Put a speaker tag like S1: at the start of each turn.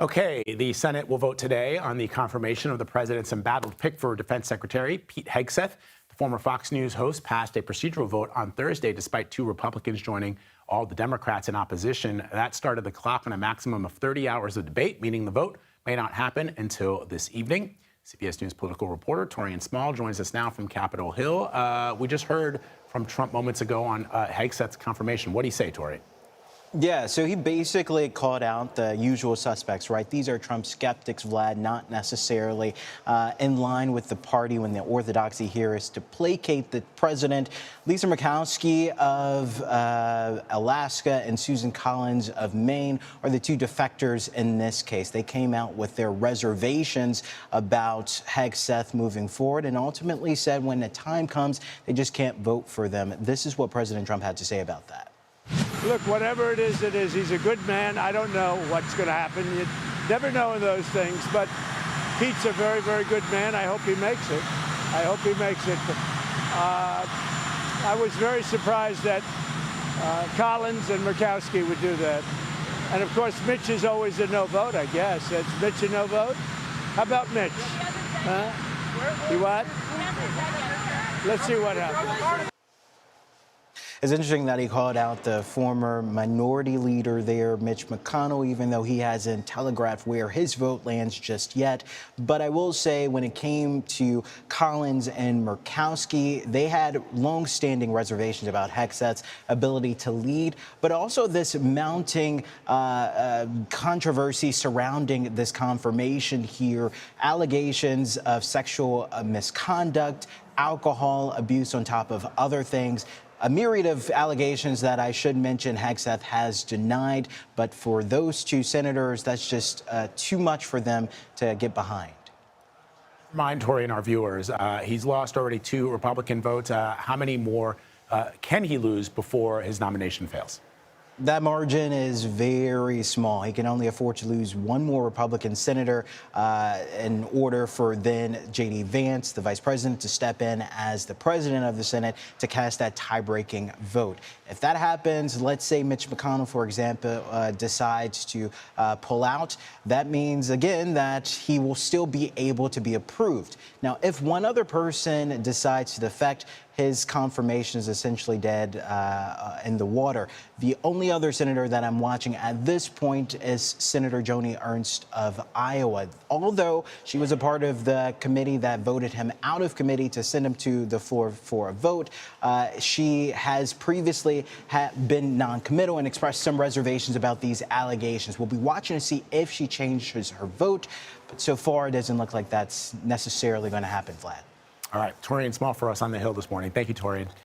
S1: Okay, the Senate will vote today on the confirmation of the president's embattled pick for Defense Secretary Pete Hegseth. The former Fox News host passed a procedural vote on Thursday despite two Republicans joining all the Democrats in opposition. That started the clock on a maximum of 30 hours of debate, meaning the vote may not happen until this evening. CBS News political reporter Taurean Small joins us now from Capitol Hill. We just heard from Trump moments ago on Hegseth's confirmation. What do you say, Taurean?
S2: Yeah, so he basically called out the usual suspects, right? These are Trump skeptics, Vlad, not necessarily in line with the party when the orthodoxy here is to placate the president. Lisa Murkowski of Alaska and Susan Collins of Maine are the two defectors in this case. They came out with their reservations about Hegseth moving forward and ultimately said when the time comes, they just can't vote for them. This is what President Trump had to say about that.
S3: Look, whatever it is, it is. He's a good man. I don't know what's going to happen. You never know in those things. But Pete's a very, very good man. I hope he makes it. I hope he makes it. I was very surprised that Collins and Murkowski would do that. And, of course, Mitch is always a no vote, I guess. It's Mitch a no vote? How about Mitch? Huh? You what? Let's see what happens.
S2: It's interesting that he called out the former minority leader there, Mitch McConnell, even though he hasn't telegraphed where his vote lands just yet. But I will say when it came to Collins and Murkowski, they had long-standing reservations about Hegseth's ability to lead, but also this mounting controversy surrounding this confirmation here, allegations of sexual misconduct, alcohol abuse on top of other things. A myriad of allegations that I should mention Hegseth has denied, but for those two senators, that's just too much for them to get behind.
S1: Remind Tori and our viewers, he's lost already two Republican votes. How many more can he lose before his nomination fails?
S2: That margin is very small. He can only afford to lose one more Republican senator in order for then J.D. Vance, the vice president, to step in as the president of the Senate to cast that tie-breaking vote. If that happens, let's say Mitch McConnell, for example, decides to pull out, that means, again, that he will still be able to be approved. Now, if one other person decides to defect, his confirmation is essentially dead in the water. The only other senator that I'm watching at this point is Senator Joni Ernst of Iowa. Although she was a part of the committee that voted him out of committee to send him to the floor for a vote, she has previously been non-committal and expressed some reservations about these allegations. We'll be watching to see if she changes her vote, but so far it doesn't look like that's necessarily going to happen, Vlad.
S1: All right, Taurean Small for us on the Hill this morning. Thank you, Taurean.